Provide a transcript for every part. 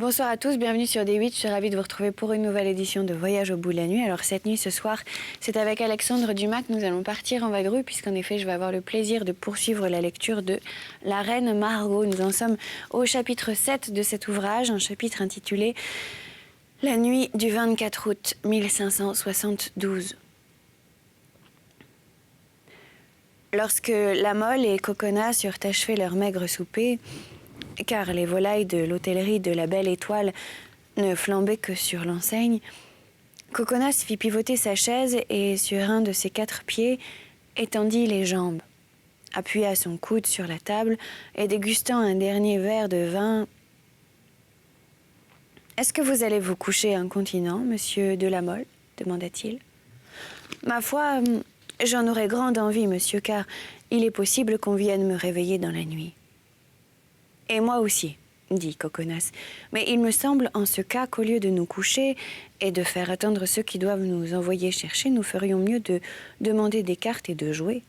Bonsoir à tous, bienvenue sur D8. Je suis ravie de vous retrouver pour une nouvelle édition de Voyage au bout de la nuit. Alors cette nuit, ce soir, c'est avec Alexandre Dumas que nous allons partir en vadrouille, puisqu'en effet, je vais avoir le plaisir de poursuivre la lecture de La Reine Margot. Nous en sommes au chapitre 7 de cet ouvrage, un chapitre intitulé La nuit du 24 août 1572. Lorsque la Mole et Coconnas eurent achevé leur maigre souper, car les volailles de l'hôtellerie de la Belle Étoile ne flambaient que sur l'enseigne, Coconnas fit pivoter sa chaise et, sur un de ses 4 pieds, étendit les jambes, appuya son coude sur la table et dégustant un dernier verre de vin. « Est-ce que vous allez vous coucher incontinent, monsieur de la Mole ?» demanda-t-il. « Ma foi, j'en aurais grande envie, monsieur, car il est possible qu'on vienne me réveiller dans la nuit. » « Et moi aussi, » dit Coconnas. « Mais il me semble en ce cas qu'au lieu de nous coucher et de faire attendre ceux qui doivent nous envoyer chercher, nous ferions mieux de demander des cartes et de jouer.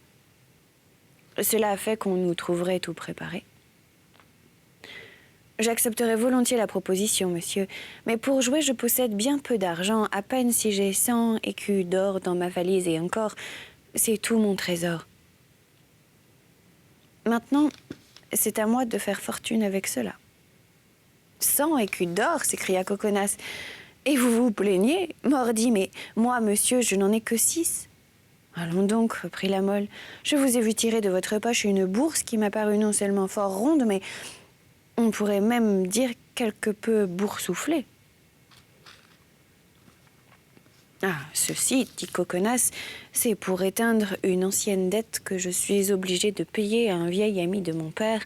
Cela a fait qu'on nous trouverait tout préparé. »« J'accepterai volontiers la proposition, monsieur, mais pour jouer, je possède bien peu d'argent, à peine si j'ai 100 écus d'or dans ma valise, et encore, c'est tout mon trésor. Maintenant, c'est à moi de faire fortune avec cela. »« 100 écus d'or !» s'écria Coconnas. « Et vous vous plaignez, mordi, mais moi, monsieur, je n'en ai que 6. »« Allons donc, reprit la Mole, je vous ai vu tirer de votre poche une bourse qui m'a paru non seulement fort ronde, mais on pourrait même dire quelque peu boursouflée. »« Ah, ceci, dit Coconnas, c'est pour éteindre une ancienne dette que je suis obligé de payer à un vieil ami de mon père,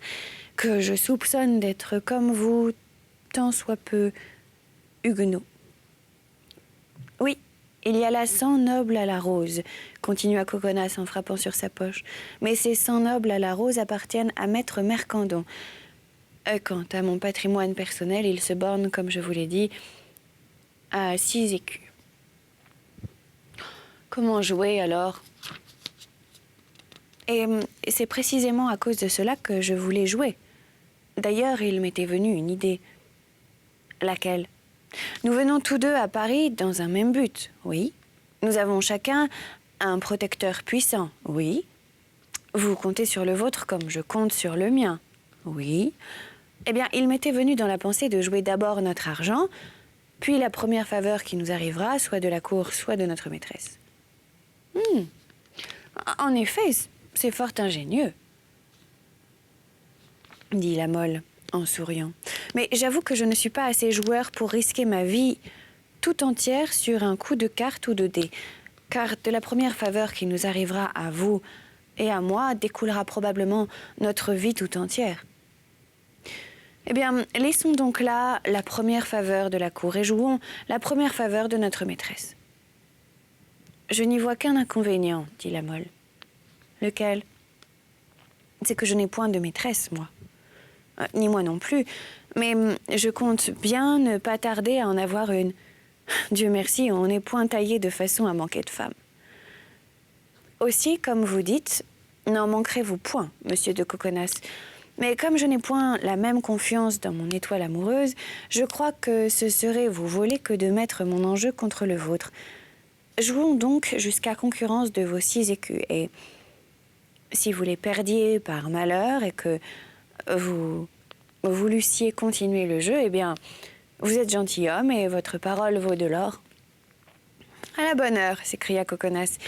que je soupçonne d'être comme vous, tant soit peu huguenot. »« Oui, il y a là 100 nobles à la rose, continua Coconnas en frappant sur sa poche, mais ces 100 nobles à la rose appartiennent à maître Mercandon. Quant à mon patrimoine personnel, il se borne, comme je vous l'ai dit, à 6 écus. » Comment jouer alors? Et c'est précisément à cause de cela que je voulais jouer. D'ailleurs, il m'était venu une idée. Laquelle? Nous venons tous deux à Paris dans un même but, oui. Nous avons chacun un protecteur puissant, oui. Vous comptez sur le vôtre comme je compte sur le mien, oui. Eh bien, il m'était venu dans la pensée de jouer d'abord notre argent, puis la première faveur qui nous arrivera, soit de la cour, soit de notre maîtresse. En effet, c'est fort ingénieux, dit la Mole en souriant. Mais j'avoue que je ne suis pas assez joueur pour risquer ma vie tout entière sur un coup de carte ou de dés, car de la première faveur qui nous arrivera à vous et à moi découlera probablement notre vie tout entière. Eh bien, laissons donc là la première faveur de la cour et jouons la première faveur de notre maîtresse. Je n'y vois qu'un inconvénient, dit la Mole. Lequel? C'est que je n'ai point de maîtresse, moi. Ni moi non plus, mais je compte bien ne pas tarder à en avoir une. Dieu merci, on n'est point taillé de façon à manquer de femmes. Aussi, comme vous dites, n'en manquerez-vous point, monsieur de Coconnas. Mais comme je n'ai point la même confiance dans mon étoile amoureuse, je crois que ce serait vous voler que de mettre mon enjeu contre le vôtre. Jouons donc jusqu'à concurrence de vos 6 écus, et si vous les perdiez par malheur et que vous voulussiez continuer le jeu, eh bien, vous êtes gentilhomme et votre parole vaut de l'or. »« À la bonne heure, s'écria Coconnas.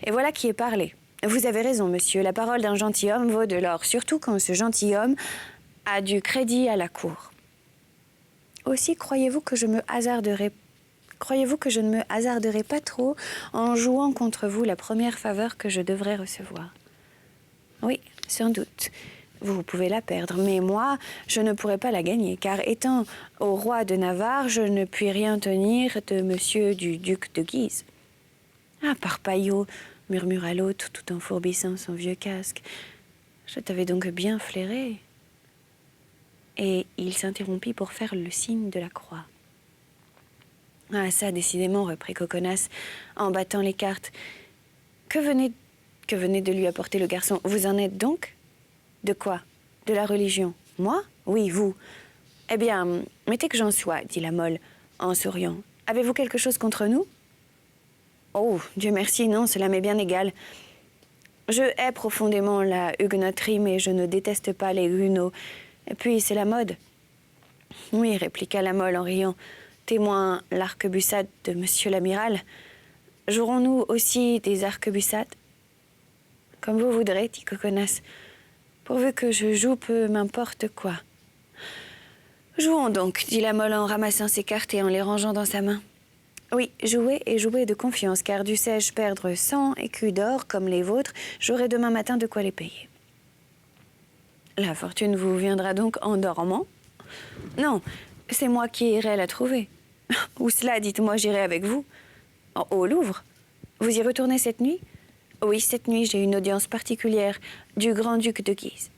Et voilà qui est parlé. Vous avez raison, monsieur, la parole d'un gentilhomme vaut de l'or, surtout quand ce gentilhomme a du crédit à la cour. Aussi, croyez-vous que je ne me hasarderai pas trop en jouant contre vous la première faveur que je devrais recevoir? Oui, sans doute. Vous pouvez la perdre, mais moi, je ne pourrai pas la gagner, car étant au roi de Navarre, je ne puis rien tenir de monsieur du duc de Guise. »« Ah, parpaillot !» murmura l'autre tout en fourbissant son vieux casque. « Je t'avais donc bien flairé. » Et il s'interrompit pour faire le signe de la croix. « Ah ça, décidément, reprit Coconnas, en battant les cartes. Que venait de lui apporter le garçon? Vous en êtes donc? De quoi? De la religion? Moi? Oui, vous. Eh bien, Mettez que j'en sois, dit la Mole, en souriant. Avez-vous quelque chose contre nous? Oh, Dieu merci, non, cela m'est bien égal. Je hais profondément la huguenoterie, mais je ne déteste pas les huguenots. Et puis, c'est la mode. Oui, répliqua la Mole en riant. Témoin l'arquebusade de monsieur l'amiral. Jouerons-nous aussi des arquebusades? Comme vous voudrez, dit Coconas. Pourvu que je joue peu m'importe quoi. Jouons donc, dit la Mole en ramassant ses cartes et en les rangeant dans sa main. Oui, jouez et jouez de confiance, car dussé-je perdre 100 écus d'or comme les vôtres, j'aurai demain matin de quoi les payer. La fortune vous viendra donc en dormant? Non, c'est moi qui irai la trouver. Où cela, dites-moi, j'irai avec vous. Au Louvre. Vous y retournez cette nuit? Oui, cette nuit, j'ai une audience particulière du grand-duc de Guise.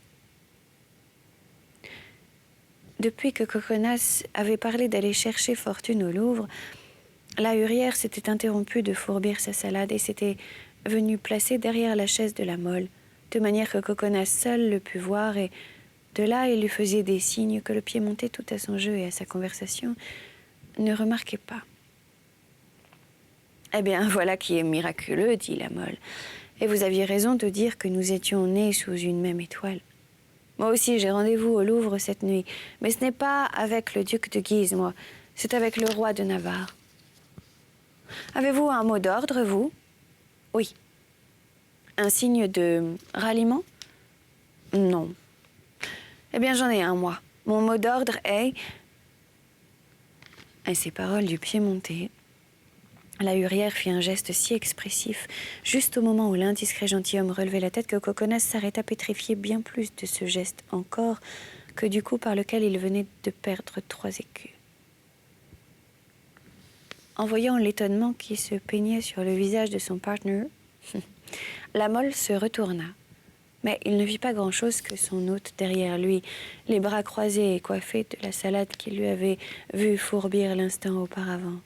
Depuis que Coconas avait parlé d'aller chercher fortune au Louvre, la Hurière s'était interrompue de fourbir sa salade et s'était venue placer derrière la chaise de la Mole, de manière que Coconas seul le put voir, et de là il lui faisait des signes que le pied monté tout à son jeu et à sa conversation ne remarquait pas. « Eh bien, voilà qui est miraculeux, dit la Mole. Et vous aviez raison de dire que nous étions nés sous une même étoile. Moi aussi, j'ai rendez-vous au Louvre cette nuit, mais ce n'est pas avec le duc de Guise, moi, c'est avec le roi de Navarre. Avez-vous un mot d'ordre, vous? Oui. Un signe de ralliement? Non. Eh bien, j'en ai un, moi. Mon mot d'ordre est... À ces paroles du pied monté, la Hurière fit un geste si expressif, juste au moment où l'indiscret gentilhomme relevait la tête, que Coconas s'arrêta pétrifié bien plus de ce geste encore que du coup par lequel il venait de perdre 3 écus. En voyant l'étonnement qui se peignait sur le visage de son partner, la Mole se retourna. Mais il ne vit pas grand-chose que son hôte derrière lui, les bras croisés et coiffé de la salade qu'il lui avait vu fourbir l'instant auparavant.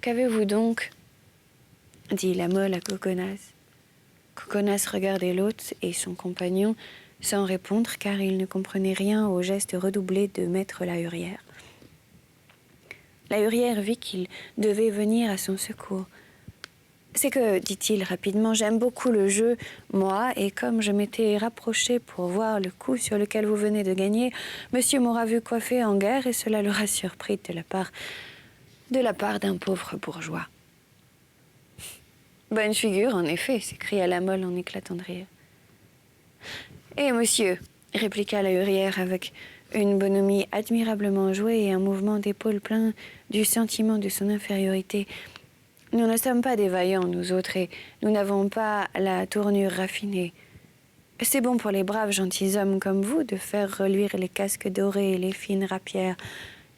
« Qu'avez-vous donc ?» dit la Mole à Coconas. Coconas regardait l'hôte et son compagnon sans répondre, car il ne comprenait rien au geste redoublé de maître la Hurière. La Hurière vit qu'il devait venir à son secours. « C'est que, dit-il rapidement, j'aime beaucoup le jeu, moi, et comme je m'étais rapproché pour voir le coup sur lequel vous venez de gagner, monsieur m'aura vu coiffé en guerre et cela l'aura surpris de la part d'un pauvre bourgeois. » Bonne figure, en effet, s'écria la Mole en éclatant de rire. Eh, monsieur, répliqua la Hurière avec une bonhomie admirablement jouée et un mouvement d'épaule plein du sentiment de son infériorité. Nous ne sommes pas des vaillants, nous autres, et nous n'avons pas la tournure raffinée. C'est bon pour les braves gentilshommes comme vous de faire reluire les casques dorés et les fines rapières.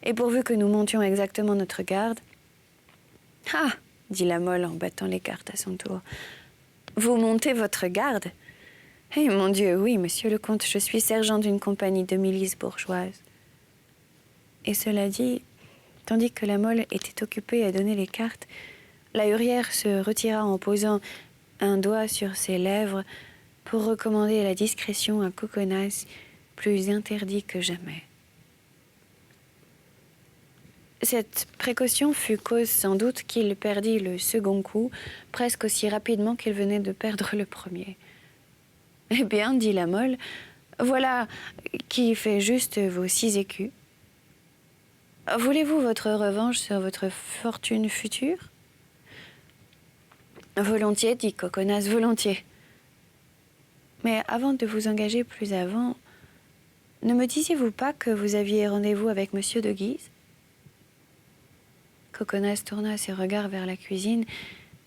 Et pourvu que nous montions exactement notre garde... Ah, dit la Mole en battant les cartes à son tour. Vous montez votre garde? Eh, mon Dieu, oui, monsieur le comte, je suis sergent d'une compagnie de milice bourgeoise. Et cela dit, tandis que la Mole était occupée à donner les cartes, la Hurière se retira en posant un doigt sur ses lèvres pour recommander la discrétion à Coconas, plus interdit que jamais. Cette précaution fut cause sans doute qu'il perdit le second coup presque aussi rapidement qu'il venait de perdre le premier. « Eh bien, dit la Mole, voilà qui fait juste vos 6 écus. Voulez-vous votre revanche sur votre fortune future? » Volontiers, dit Coconas, volontiers. Mais avant de vous engager plus avant, ne me disiez-vous pas que vous aviez rendez-vous avec monsieur de Guise? Coconas tourna ses regards vers la cuisine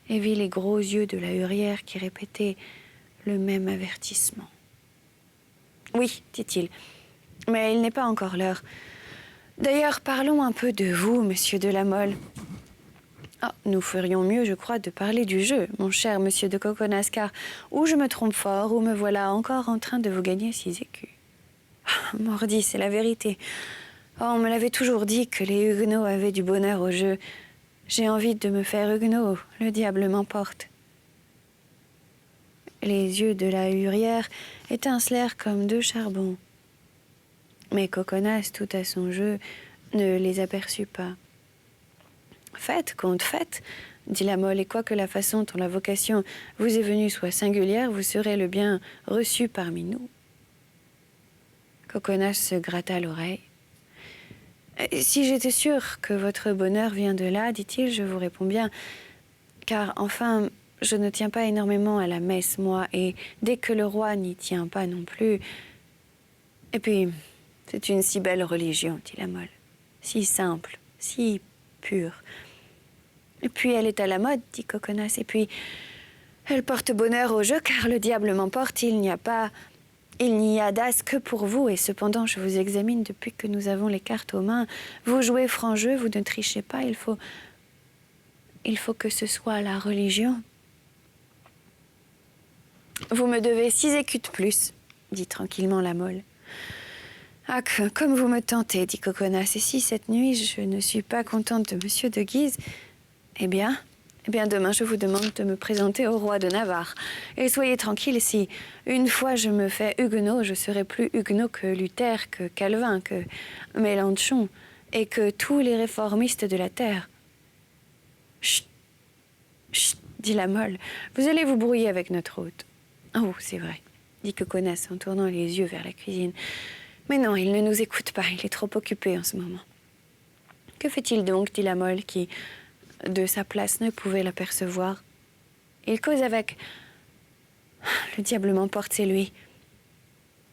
et vit les gros yeux de la Hurière qui répétaient le même avertissement. « Oui, dit-il, mais il n'est pas encore l'heure. D'ailleurs, parlons un peu de vous, monsieur de la Mole. Oh, nous ferions mieux, je crois, de parler du jeu, mon cher monsieur de Coconas, car ou je me trompe fort, ou me voilà encore en train de vous gagner 6 écus. Oh, mordi, c'est la vérité. Oh, on me l'avait toujours dit que les huguenots avaient du bonheur au jeu. J'ai envie de me faire huguenot, le diable m'emporte. » Les yeux de la Hurière étincelèrent comme 2 charbons. Mais Coconas, tout à son jeu, ne les aperçut pas. « Faites, comte, faites !» dit la Mole, « et quoique la façon dont la vocation vous est venue soit singulière, vous serez le bien reçu parmi nous. » Coconas se gratta l'oreille. « Si j'étais sûr que votre bonheur vient de là, dit-il, je vous réponds bien, car enfin, je ne tiens pas énormément à la messe, moi, et dès que le roi n'y tient pas non plus... Et puis, c'est une si belle religion, dit la Mole, si simple, si pure. Et puis, elle est à la mode, dit Coconas, et puis, elle porte bonheur au jeu, car le diable m'emporte, il n'y a d'as que pour vous, et cependant, je vous examine depuis que nous avons les cartes aux mains. Vous jouez franc jeu, vous ne trichez pas, il faut que ce soit la religion. Vous me devez 6 écus de plus, dit tranquillement la Mole. Ah, comme vous me tentez, dit Coconas, et si cette nuit je ne suis pas contente de monsieur de Guise, eh bien, demain je vous demande de me présenter au roi de Navarre. Et soyez tranquille, si une fois je me fais huguenot, je serai plus huguenot que Luther, que Calvin, que Mélenchon, et que tous les réformistes de la terre. Chut, chut, dit la Mole, vous allez vous brouiller avec notre hôte. Oh, c'est vrai, dit Coconas en tournant les yeux vers la cuisine. Mais non, il ne nous écoute pas, il est trop occupé en ce moment. Que fait-il donc, dit la Mole, qui, de sa place, ne pouvait l'apercevoir. Il cause avec... Le diable m'emporte, c'est lui.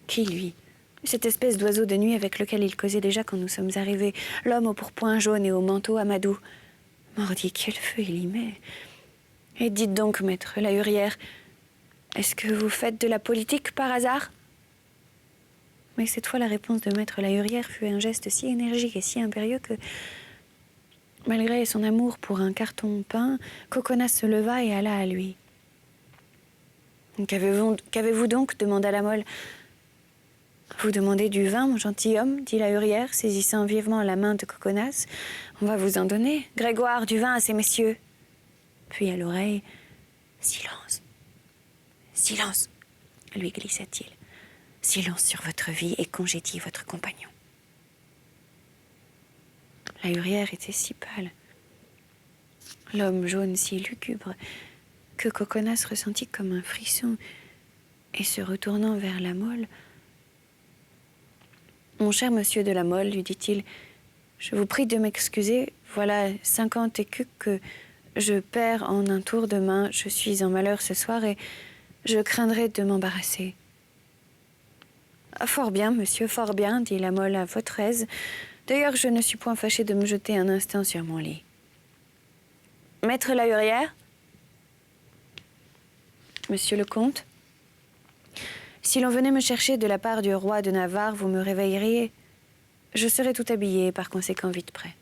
Qui, lui? Cette espèce d'oiseau de nuit avec lequel il causait déjà quand nous sommes arrivés. L'homme au pourpoint jaune et au manteau amadou. Mordi, quel feu il y met. Et dites donc, maître la Hurière, est-ce que vous faites de la politique par hasard? Mais cette fois, la réponse de maître la Hurière fut un geste si énergique et si impérieux que, malgré son amour pour un carton peint, Coconas se leva et alla à lui. « Qu'avez-vous donc » demanda la Mole. « Vous demandez du vin, mon gentilhomme » dit la Hurière, saisissant vivement la main de Coconas. « On va vous en donner. Grégoire, du vin à ces messieurs. » Puis à l'oreille, « Silence, silence » lui glissa-t-il. « Silence sur votre vie et congédiez votre compagnon. » La Hurière était si pâle, l'homme jaune si lugubre, que Coconas ressentit comme un frisson, et se retournant vers la Mole, « Mon cher monsieur de la Mole, lui dit-il, je vous prie de m'excuser, voilà 50 écus que je perds en un tour de main, je suis en malheur ce soir et je craindrais de m'embarrasser. » Ah, fort bien, monsieur, fort bien, dit la Mole à votre aise. D'ailleurs, je ne suis point fâchée de me jeter un instant sur mon lit. Maître la Hurière? Monsieur le comte? Si l'on venait me chercher de la part du roi de Navarre, vous me réveilleriez. Je serais tout habillée, par conséquent vite prêt.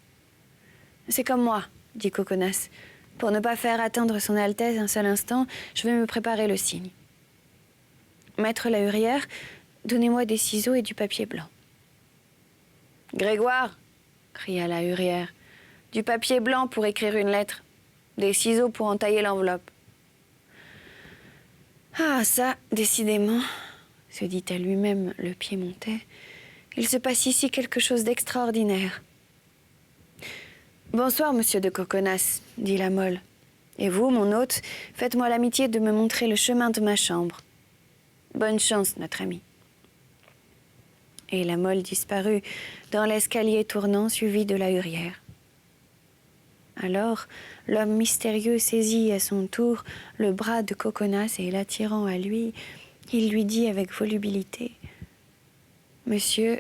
C'est comme moi, dit Coconas. Pour ne pas faire attendre son Altesse un seul instant, je vais me préparer le signe. Maître la Hurière, donnez-moi des ciseaux et du papier blanc. Grégoire, cria la Hurière, du papier blanc pour écrire une lettre, des ciseaux pour entailler l'enveloppe. Ah, ça, décidément, se dit à lui-même le Piémontais, il se passe ici quelque chose d'extraordinaire. Bonsoir, monsieur de Coconas, dit la Mole. Et vous, mon hôte, faites-moi l'amitié de me montrer le chemin de ma chambre. Bonne chance, notre ami. Et la Mole disparut dans l'escalier tournant suivi de la Hurière. Alors, l'homme mystérieux saisit à son tour le bras de Coconas et l'attirant à lui, il lui dit avec volubilité « Monsieur,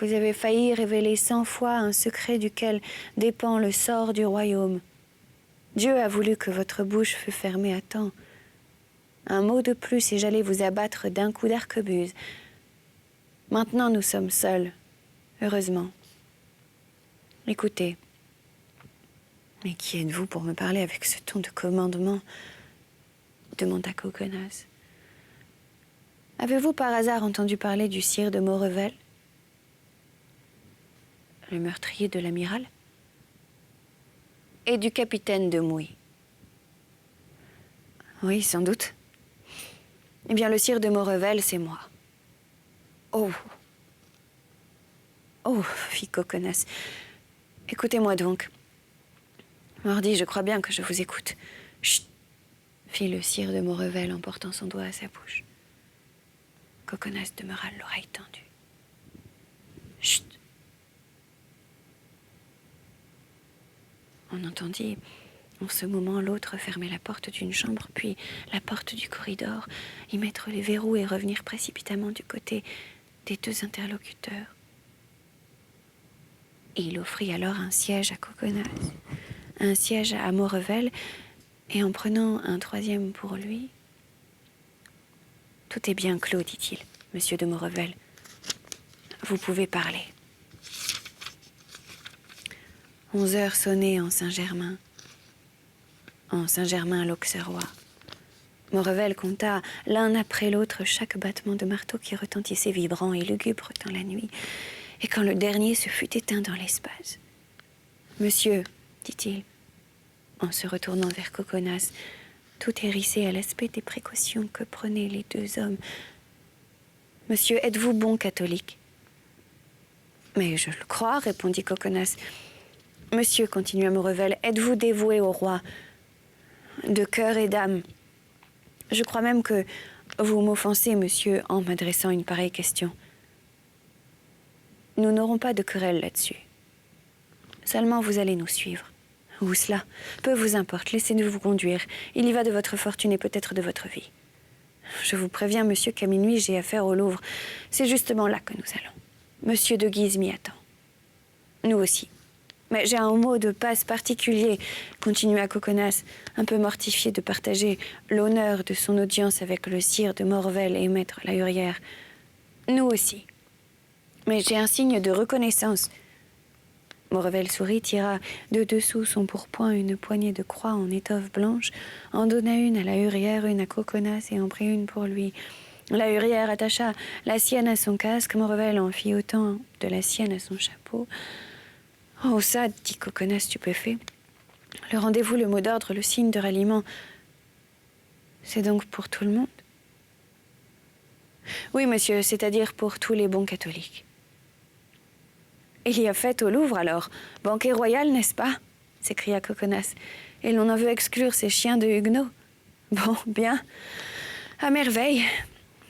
vous avez failli révéler 100 fois un secret duquel dépend le sort du royaume. Dieu a voulu que votre bouche fût fermée à temps. Un mot de plus et j'allais vous abattre d'un coup d'arquebuse. Maintenant, nous sommes seuls, heureusement. Écoutez. Mais qui êtes-vous pour me parler avec ce ton de commandement? Demanda Coconas. Avez-vous par hasard entendu parler du sire de Maurevel? Le meurtrier de l'amiral? Et du capitaine de Mouy? Oui, sans doute. Eh bien, le sire de Maurevel, c'est moi. Oh! Oh, fit Coconas. Écoutez-moi donc. Mordi, je crois bien que je vous écoute. Chut, fit le sire de Maurevel en portant son doigt à sa bouche. Coconas demeura l'oreille tendue. Chut. On entendit en ce moment l'autre fermer la porte d'une chambre, puis la porte du corridor, y mettre les verrous et revenir précipitamment du côté des deux interlocuteurs. Et il offrit alors un siège à Coconas, un siège à Maurevel, et en prenant un troisième pour lui. « Tout est bien clos, dit-il, monsieur de Maurevel. Vous pouvez parler. » 11 heures sonnaient en Saint-Germain. En Saint-Germain-l'Auxerrois. Maurevel compta l'un après l'autre chaque battement de marteau qui retentissait vibrant et lugubre dans la nuit. Et quand le dernier se fut éteint dans l'espace. « Monsieur, dit-il, en se retournant vers Coconas, tout hérissé à l'aspect des précautions que prenaient les deux hommes. « Monsieur, êtes-vous bon catholique ?»« Mais je le crois, répondit Coconas. « Monsieur, continua Maurevel, êtes-vous dévoué au roi ?»« De cœur et d'âme. Je crois même que vous m'offensez, monsieur, en m'adressant une pareille question. Nous n'aurons pas de querelle là-dessus. Seulement, vous allez nous suivre. Où cela? Peu vous importe, laissez-nous vous conduire. Il y va de votre fortune et peut-être de votre vie. Je vous préviens, monsieur, qu'à minuit, j'ai affaire au Louvre. C'est justement là que nous allons. Monsieur de Guise m'y attend. Nous aussi. Mais j'ai un mot de passe particulier, continua Coconas, un peu mortifié de partager l'honneur de son audience avec le sire de Maurevel et maître la Hurière. Nous aussi. Mais j'ai un signe de reconnaissance. Maurevel sourit, tira de dessous son pourpoint une poignée de croix en étoffe blanche, en donna une à la Hurière, une à Coconas et en prit une pour lui. La Hurière attacha la sienne à son casque, Maurevel en fit autant de la sienne à son chapeau. « Oh, ça, dit Coconas stupéfait. Le rendez-vous, le mot d'ordre, le signe de ralliement, c'est donc pour tout le monde? » Oui, monsieur, c'est-à-dire pour tous les bons catholiques. Il y a fête au Louvre, alors. Banquet royal, n'est-ce pas? S'écria Coconas. Et l'on en veut exclure ces chiens de Huguenots. Bon, bien. À merveille.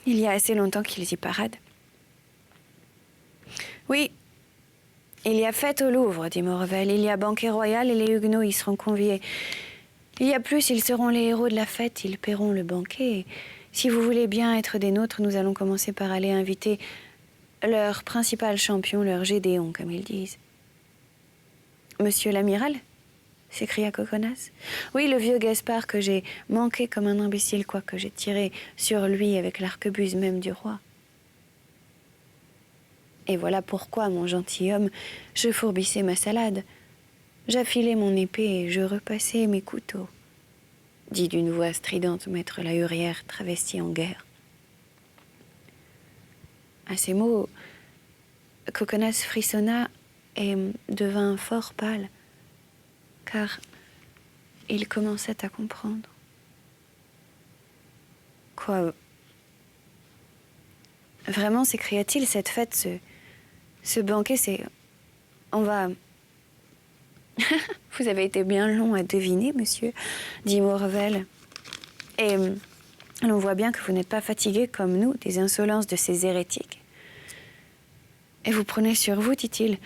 Il y a assez longtemps qu'ils y paradent. Oui, il y a fête au Louvre, dit Maurevel. Il y a banquet royal et les Huguenots y seront conviés. Il y a plus, ils seront les héros de la fête, ils paieront le banquet. Et si vous voulez bien être des nôtres, nous allons commencer par aller inviter leur principal champion, leur Gédéon, comme ils disent. Monsieur l'amiral? S'écria Coconas. Oui, le vieux Gaspard que j'ai manqué comme un imbécile, quoique j'ai tiré sur lui avec l'arquebuse même du roi. Et voilà pourquoi, mon gentilhomme, je fourbissais ma salade. J'affilais mon épée et je repassais mes couteaux, dit d'une voix stridente maître la Hurière travesti en guerre. À ces mots, Coconas frissonna et devint fort pâle, car il commençait à comprendre. Quoi? Vraiment, s'écria-t-il, cette fête, ce banquet, c'est... On va... Vous avez été bien long à deviner, monsieur, dit Maurevel. Et l'on voit bien que vous n'êtes pas fatigué comme nous des insolences de ces hérétiques. Et vous prenez sur vous, dit-il,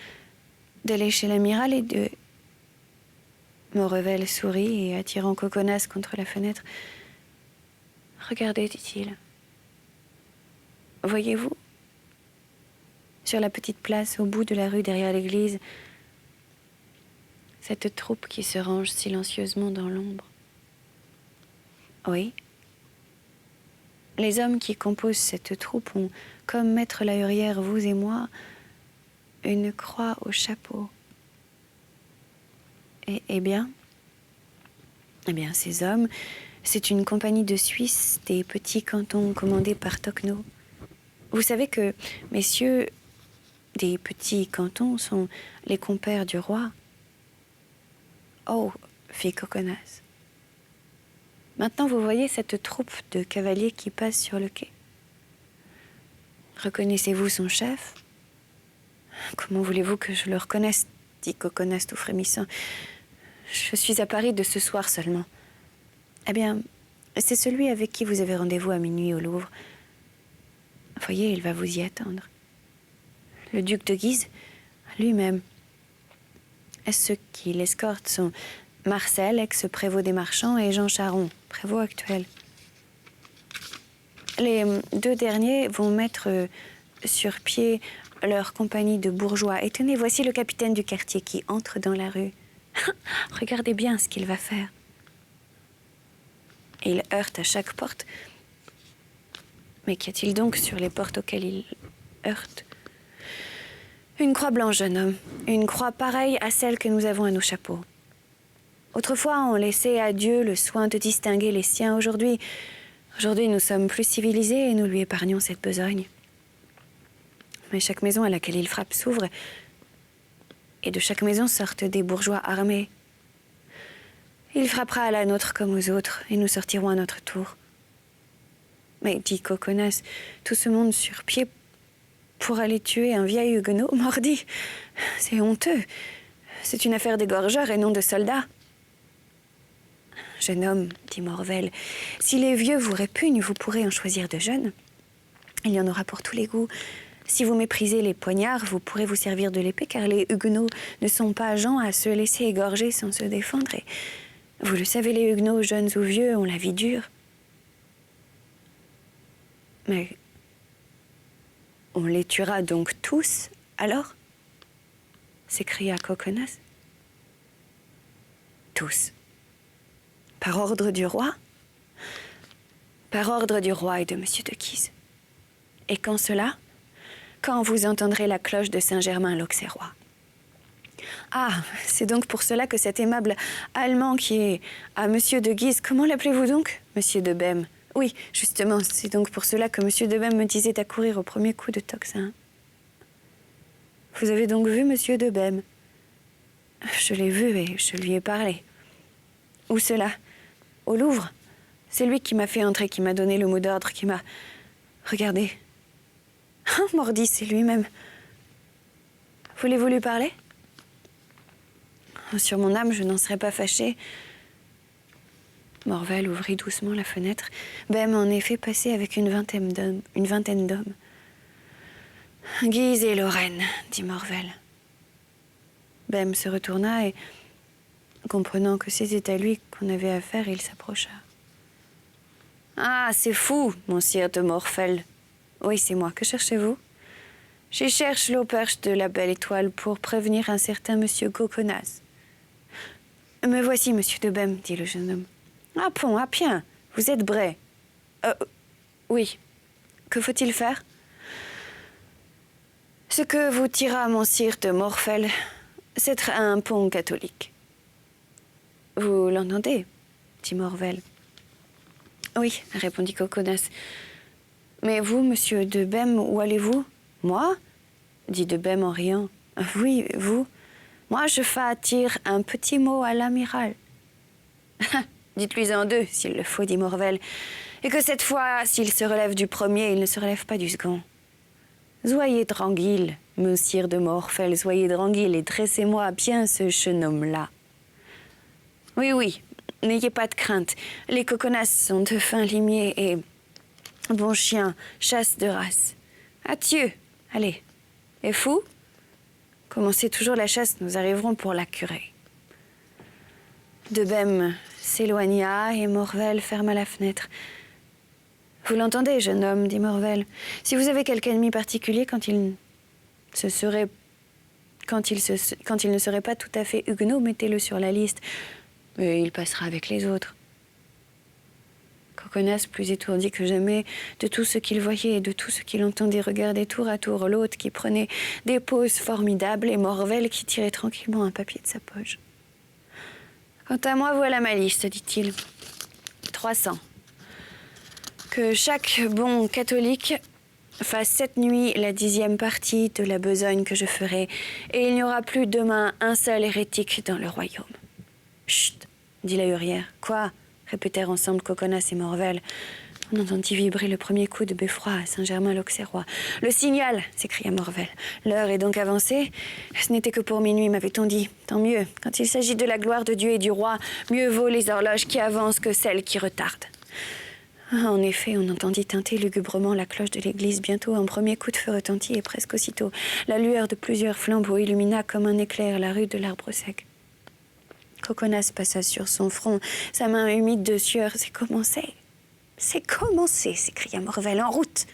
d'aller chez l'amiral et de... Maurevel sourit et attirant Coconas contre la fenêtre. Regardez, dit-il. Voyez-vous, sur la petite place au bout de la rue derrière l'église, cette troupe qui se range silencieusement dans l'ombre. Oui. Les hommes qui composent cette troupe ont, comme maître la Hurière, vous et moi, une croix au chapeau. Eh bien, ces hommes, c'est une compagnie de Suisse des petits cantons commandés par Tocquenot. Vous savez que, messieurs, des petits cantons sont les compères du roi. Oh, fit Coconas. Maintenant, vous voyez cette troupe de cavaliers qui passe sur le quai. Reconnaissez-vous son chef? Comment voulez-vous que je le reconnaisse, dit Coconas tout frémissant. Je suis à Paris de ce soir seulement. Eh bien, c'est celui avec qui vous avez rendez-vous à minuit au Louvre. Voyez, il va vous y attendre. Le duc de Guise, lui-même. Ceux qui l'escortent sont Marcel, ex-prévôt des marchands, et Jean Charon, prévôt actuel. Les deux derniers vont mettre sur pied leur compagnie de bourgeois. Et tenez, voici le capitaine du quartier qui entre dans la rue. Regardez bien ce qu'il va faire. Et il heurte à chaque porte. Mais qu'y a-t-il donc sur les portes auxquelles il heurte? Une croix blanche, jeune homme. Une croix pareille à celle que nous avons à nos chapeaux. Autrefois, on laissait à Dieu le soin de distinguer les siens. Aujourd'hui, nous sommes plus civilisés et nous lui épargnons cette besogne. Mais chaque maison à laquelle il frappe s'ouvre, et de chaque maison sortent des bourgeois armés. Il frappera à la nôtre comme aux autres, et nous sortirons à notre tour. Mais, dit Coconas, tout ce monde sur pied pour aller tuer un vieil huguenot, mordi. C'est honteux. C'est une affaire d'égorgeurs et non de soldats. Jeune homme, dit Morvel, si les vieux vous répugnent, vous pourrez en choisir de jeunes. Il y en aura pour tous les goûts. Si vous méprisez les poignards, vous pourrez vous servir de l'épée, car les huguenots ne sont pas gens à se laisser égorger sans se défendre. Et vous le savez, les huguenots, jeunes ou vieux, ont la vie dure. Mais on les tuera donc tous, alors? S'écria Coconas. Tous. Par ordre du roi? Par ordre du roi et de monsieur de Guise. Et quand cela? Quand vous entendrez la cloche de Saint-Germain l'Auxerrois. Ah, c'est donc pour cela que cet aimable Allemand qui est à monsieur de Guise, comment l'appelez-vous donc? Monsieur de Bem. Oui, justement, c'est donc pour cela que monsieur de Bem me disait accourir au premier coup de tocsin. Vous avez donc vu monsieur de Bem? Je l'ai vu et je lui ai parlé. Où cela? Au Louvre. C'est lui qui m'a fait entrer, qui m'a donné le mot d'ordre, qui m'a... Regardez. Ah, mordi, c'est lui-même. Voulez-vous lui parler? Sur mon âme, je n'en serais pas fâchée. Morvel ouvrit doucement la fenêtre. Bem en effet passait avec une vingtaine d'hommes. Guise et Lorraine, dit Morvel. Bem se retourna et, comprenant que c'était à lui qu'on avait affaire, il s'approcha. Ah, c'est fou, monseigneur de Morvel. Oui, c'est moi. Que cherchez-vous? Je cherche l'auberge de la Belle Étoile pour prévenir un certain monsieur Coconas. Me voici, monsieur de Bem, dit le jeune homme. Ah bon, ah bien, vous êtes Bray. Oui. Que faut-il faire? Ce que vous dira monseigneur de Morvel, c'est un pont catholique. Vous l'entendez? Dit Morvel. Oui, répondit Coconas. Mais vous, monsieur de Bem, où allez-vous? Moi? Dit de Bem en riant. Oui, vous? Moi, je fais dire un petit mot à l'amiral. Dites-lui en deux, s'il le faut, dit Morvel. Et que cette fois, s'il se relève du premier, il ne se relève pas du second. Soyez tranquille, monsieur de Morvel, soyez tranquille et dressez-moi bien ce jeune homme-là. Oui, oui, n'ayez pas de crainte. Les Coconas sont de fins limiers et bons chiens, chasse de race. Adieu, allez. Et fou? Commencez toujours la chasse, nous arriverons pour la curer. De Bem s'éloigna et Morvel ferma la fenêtre. Vous l'entendez, jeune homme, dit Morvel. Si vous avez quelque ennemi particulier, quand il ne serait pas tout à fait huguenot, mettez-le sur la liste. Et il passera avec les autres. Coconas, plus étourdi que jamais de tout ce qu'il voyait et de tout ce qu'il entendait, regardait tour à tour l'hôte qui prenait des poses formidables et Morvel qui tirait tranquillement un papier de sa poche. Quant à moi, voilà ma liste, dit-il. 300. Que chaque bon catholique fasse cette nuit la 10e partie de la besogne que je ferai, et il n'y aura plus demain un seul hérétique dans le royaume. Chut, dit la hurière. Quoi? Répétèrent ensemble Coconas et Morvel. On entendit vibrer le premier coup de beffroi à Saint-Germain-l'Auxerrois. « Le signal !» s'écria Morvel. « L'heure est donc avancée. Ce n'était que pour minuit, m'avait-on dit. Tant mieux. Quand il s'agit de la gloire de Dieu et du roi, mieux vaut les horloges qui avancent que celles qui retardent. » En effet, on entendit tinter lugubrement la cloche de l'église. Bientôt, un premier coup de feu retentit et presque aussitôt, la lueur de plusieurs flambeaux illumina comme un éclair la rue de l'Arbre Sec. Coconas passa sur son front, sa main humide de sueur. « C'est commencé !»« C'est commencé !» s'écria Morvel. « En route !»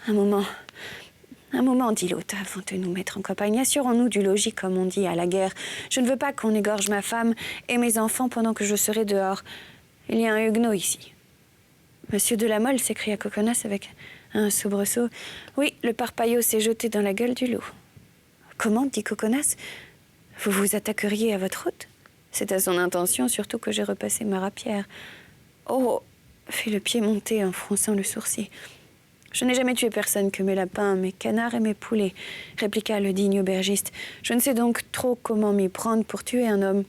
Un moment, dit l'hôte, avant de nous mettre en campagne. Assurons-nous du logis, comme on dit à la guerre. Je ne veux pas qu'on égorge ma femme et mes enfants pendant que je serai dehors. Il y a un huguenot ici. Monsieur de la Mole, s'écria Coconas avec un soubresaut. Oui, le parpaillot s'est jeté dans la gueule du loup. Comment, dit Coconas, vous vous attaqueriez à votre hôte? C'est à son intention, surtout que j'ai repassé ma rapière. Oh, fit le Piémontais en fronçant le sourcil. Je n'ai jamais tué personne que mes lapins, mes canards et mes poulets, répliqua le digne aubergiste. Je ne sais donc trop comment m'y prendre pour tuer un homme.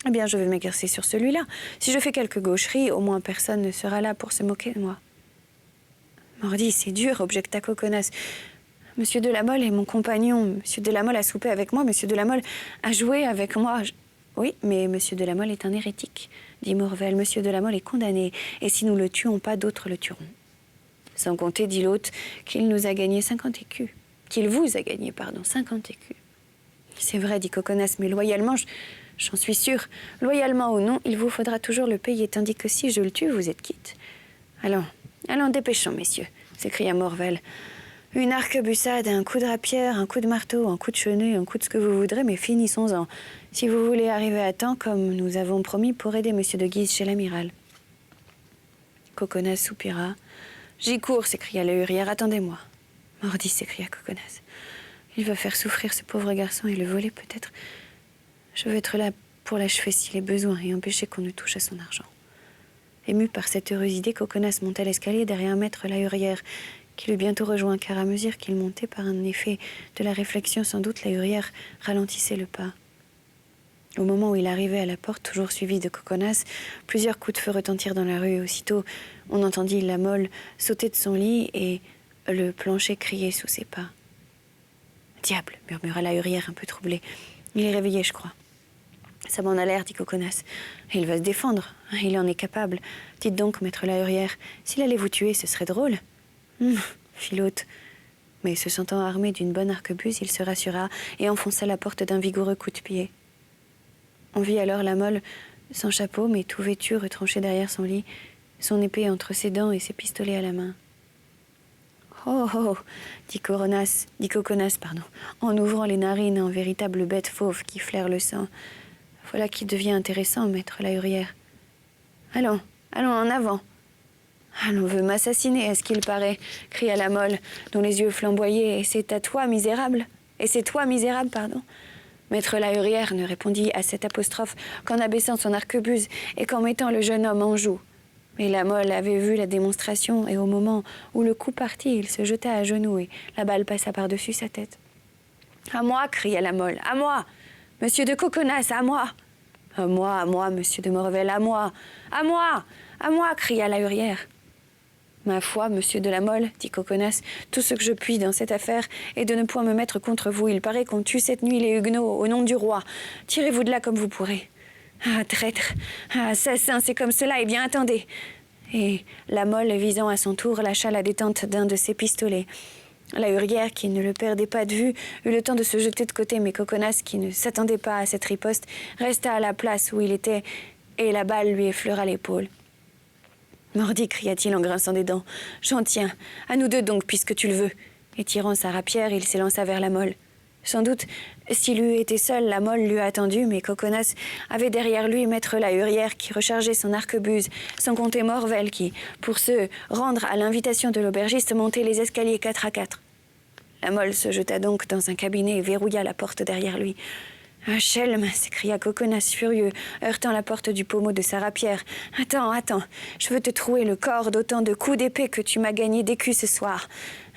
Eh bien, je vais m'exercer sur celui-là. Si je fais quelques gaucheries, au moins personne ne sera là pour se moquer de moi. Mordi, c'est dur, objecta Coconas. Monsieur de la Mole est mon compagnon. Monsieur de la Mole a soupé avec moi. Monsieur de la Mole a joué avec moi. Oui, mais Monsieur de la Mole est un hérétique, dit Morvel. Monsieur de la Mole est condamné, et si nous le tuons pas, d'autres le tueront. Sans compter, dit l'hôte, qu'il nous a gagné 50 écus. Qu'il vous a gagné, 50 écus. C'est vrai, dit Coconas, mais loyalement, j'en suis sûre. Loyalement ou non, il vous faudra toujours le payer, tandis que si je le tue, vous êtes quitte. Allons, dépêchons, messieurs, s'écria Morvel. Une arquebusade, un coup de rapière, un coup de marteau, un coup de chenet, un coup de ce que vous voudrez, mais finissons-en. Si vous voulez arriver à temps, comme nous avons promis, pour aider monsieur de Guise chez l'amiral. Coconas soupira. J'y cours, s'écria la hurière, attendez-moi. Mordi, s'écria Coconas. Il va faire souffrir ce pauvre garçon et le voler peut-être. Je veux être là pour l'achever s'il est besoin et empêcher qu'on ne touche à son argent. Ému par cette heureuse idée, Coconas monta l'escalier derrière maître la hurière, qui l'eut bientôt rejoint, car à mesure qu'il montait, par un effet de la réflexion sans doute, la hurière ralentissait le pas. Au moment où il arrivait à la porte, toujours suivi de Coconas, plusieurs coups de feu retentirent dans la rue. Aussitôt, on entendit la Mole sauter de son lit et le plancher crier sous ses pas. « Diable !» murmura la hurière un peu troublée. « Il est réveillé, je crois. » « Ça m'en a l'air, dit Coconas. « Il va se défendre, il en est capable. Dites donc, maître la hurière, s'il allait vous tuer, ce serait drôle. » fit l'hôte. Mais se sentant armé d'une bonne arquebuse, il se rassura et enfonça la porte d'un vigoureux coup de pied. On vit alors la Mole, sans chapeau, mais tout vêtu, retranché derrière son lit, son épée entre ses dents et ses pistolets à la main. « Oh, oh !» dit Coconas, en ouvrant les narines en véritable bête fauve qui flaire le sang. « Voilà qui devient intéressant, maître la hurière. Allons, en avant. »« Ah, l'on veut m'assassiner, à ce qu'il paraît, » cria la Mole, dont les yeux flamboyaient. « Et c'est à toi, misérable. Et c'est toi, misérable, pardon. » Maître la hurière ne répondit à cette apostrophe qu'en abaissant son arquebuse et qu'en mettant le jeune homme en joue. Mais la Mole avait vu la démonstration, et au moment où le coup partit, il se jeta à genoux et la balle passa par-dessus sa tête. « À moi !» cria la Mole. « À moi ! Monsieur de Coconas, à moi !»« À moi, monsieur de Morvel, à moi !»« À moi !» cria la hurière. « Ma foi, monsieur de la Mole, dit Coconas, tout ce que je puis dans cette affaire est de ne point me mettre contre vous. Il paraît qu'on tue cette nuit les Huguenots au nom du roi. Tirez-vous de là comme vous pourrez. Ah, traître, ah, assassin, c'est comme cela, eh bien, attendez. » Et la Mole, visant à son tour, lâcha la détente d'un de ses pistolets. La hurière, qui ne le perdait pas de vue, eut le temps de se jeter de côté, mais Coconas, qui ne s'attendait pas à cette riposte, resta à la place où il était, et la balle lui effleura l'épaule. « Mordi !» cria-t-il en grinçant des dents. « J'en tiens. À nous deux donc, puisque tu le veux. » Et tirant sa rapière, il s'élança vers la Mole. Sans doute, s'il eût été seul, la Mole l'eût attendu, mais Coconas avait derrière lui maître la hurière qui rechargeait son arquebuse, sans compter Morvel qui, pour se rendre à l'invitation de l'aubergiste, montait les escaliers 4 à 4. La Mole se jeta donc dans un cabinet et verrouilla la porte derrière lui. « Un schelme !» s'écria Coconas furieux, heurtant la porte du pommeau de sa rapière. « Attends, je veux te trouer le corps d'autant de coups d'épée que tu m'as gagné d'écus ce soir.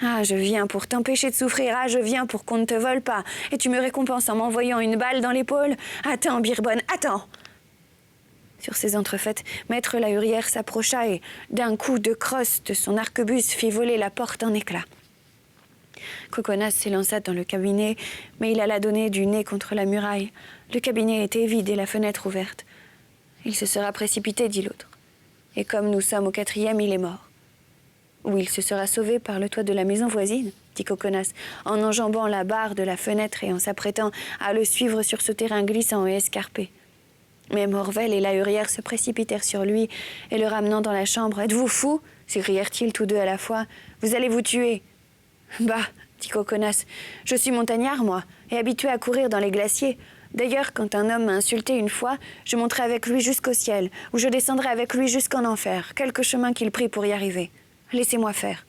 Ah, je viens pour t'empêcher de souffrir, ah, je viens pour qu'on ne te vole pas, et tu me récompenses en m'envoyant une balle dans l'épaule. Attends, Birbonne, attends !» Sur ces entrefaites, Maître Lahurière s'approcha et, d'un coup de crosse de son arquebuse, fit voler la porte en éclats. Coconas s'élança dans le cabinet, mais il alla donner du nez contre la muraille. Le cabinet était vide et la fenêtre ouverte. « Il se sera précipité, dit l'autre. Et comme nous sommes au 4e, il est mort. »« Ou il se sera sauvé par le toit de la maison voisine, dit Coconas, en enjambant la barre de la fenêtre et en s'apprêtant à le suivre sur ce terrain glissant et escarpé. Mais Morvel et Lahurière se précipitèrent sur lui et le ramenant dans la chambre. « Êtes-vous fou ?» s'écrièrent-ils tous deux à la fois. « Vous allez vous tuer !»« Bah, dit Coconas, je suis montagnard, moi, et habitué à courir dans les glaciers. D'ailleurs, quand un homme m'a insulté une fois, je monterai avec lui jusqu'au ciel, ou je descendrai avec lui jusqu'en enfer, quelque chemin qu'il prit pour y arriver. Laissez-moi faire. »«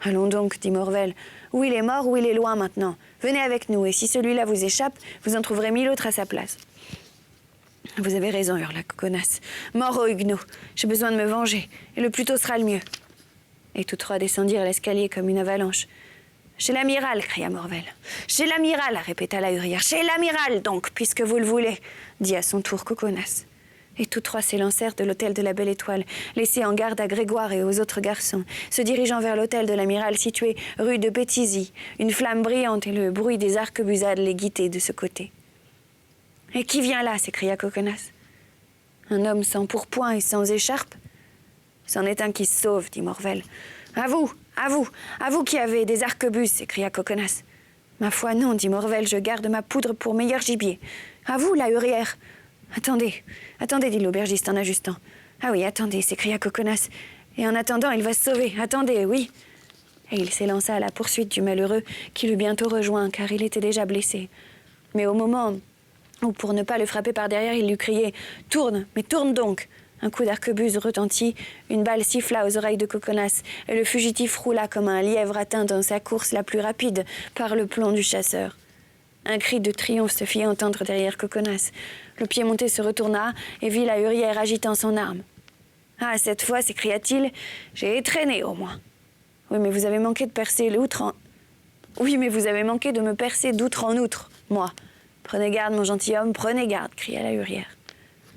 Allons donc, dit Morvel. Ou il est mort, ou il est loin maintenant. Venez avec nous, et si celui-là vous échappe, vous en trouverez 1000 autres à sa place. » « Vous avez raison, hurla Coconas. Mort aux huguenots. J'ai besoin de me venger, et le plus tôt sera le mieux. » Et tous trois descendirent l'escalier comme une avalanche. « Chez l'amiral !» cria Morvel. « Chez l'amiral !» répéta Lahurière. « Chez l'amiral, donc, puisque vous le voulez !» dit à son tour Coconas. Et tous trois s'élancèrent de l'hôtel de la Belle Étoile, laissés en garde à Grégoire et aux autres garçons, se dirigeant vers l'hôtel de l'amiral situé rue de Béthisy, une flamme brillante et le bruit des arquebusades les guittaient de ce côté. « Et qui vient là ?» s'écria Coconas. « Un homme sans pourpoint et sans écharpe ?»« C'en est un qui se sauve, » dit Morvel. « À vous, à vous, à vous qui avez des arquebuses !» s'écria Coconas. « Ma foi, non, dit Morvel, je garde ma poudre pour meilleur gibier. À vous, Lahurière !»« Attendez, attendez, dit l'aubergiste en ajustant. Ah oui, attendez, s'écria Coconas. Et en attendant, il va se sauver. Attendez, oui. Et il s'élança à la poursuite du malheureux qui l'eut bientôt rejoint, car il était déjà blessé. Mais au moment où, pour ne pas le frapper par derrière, il lui criait « Tourne, mais tourne donc !» Un coup d'arquebuse retentit, une balle siffla aux oreilles de Coconas, et le fugitif roula comme un lièvre atteint dans sa course la plus rapide par le plomb du chasseur. Un cri de triomphe se fit entendre derrière Coconas. Le piémontais se retourna et vit Lahurière agitant son arme. « Ah, cette fois, s'écria-t-il, j'ai étrenné au moins. »« Oui, mais vous avez manqué de percer l'outre en... »« Oui, mais vous avez manqué de me percer d'outre en outre, moi. »« Prenez garde, mon gentilhomme, prenez garde, » cria Lahurière.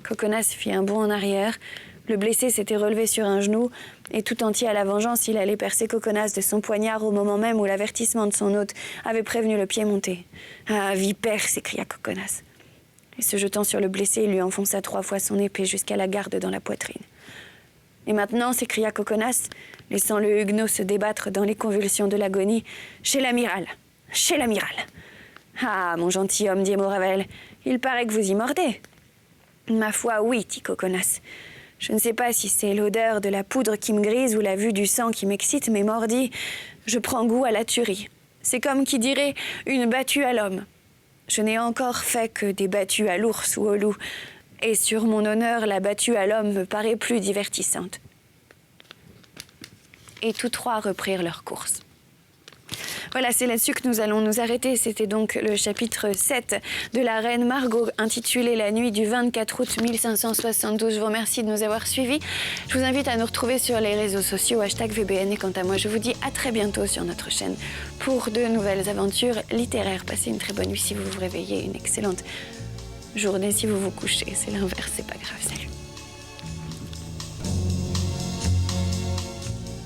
Coconas fit un bond en arrière. Le blessé s'était relevé sur un genou, et tout entier à la vengeance, il allait percer Coconas de son poignard au moment même où l'avertissement de son hôte avait prévenu le piémontais. « Ah, vipère !» s'écria Coconas. Et se jetant sur le blessé, il lui enfonça 3 fois son épée jusqu'à la garde dans la poitrine. « Et maintenant » s'écria Coconas, laissant le huguenot se débattre dans les convulsions de l'agonie, « chez l'amiral, chez l'amiral !»« Ah, mon gentilhomme, dit Morvel, il paraît que vous y mordez. »« Ma foi, oui, dit Coconas. Je ne sais pas si c'est l'odeur de la poudre qui me grise ou la vue du sang qui m'excite, mais mordi, je prends goût à la tuerie. C'est comme qui dirait une battue à l'homme. Je n'ai encore fait que des battues à l'ours ou au loup, et sur mon honneur, la battue à l'homme me paraît plus divertissante. » Et tous trois reprirent leur course. Voilà, c'est là-dessus que nous allons nous arrêter. C'était donc le chapitre 7 de la Reine Margot, intitulé « La nuit du 24 août 1572 ». Je vous remercie de nous avoir suivis. Je vous invite à nous retrouver sur les réseaux sociaux, #VBN. Et quant à moi, je vous dis à très bientôt sur notre chaîne pour de nouvelles aventures littéraires. Passez une très bonne nuit si vous vous réveillez, une excellente journée si vous vous couchez. C'est l'inverse, c'est pas grave. Salut.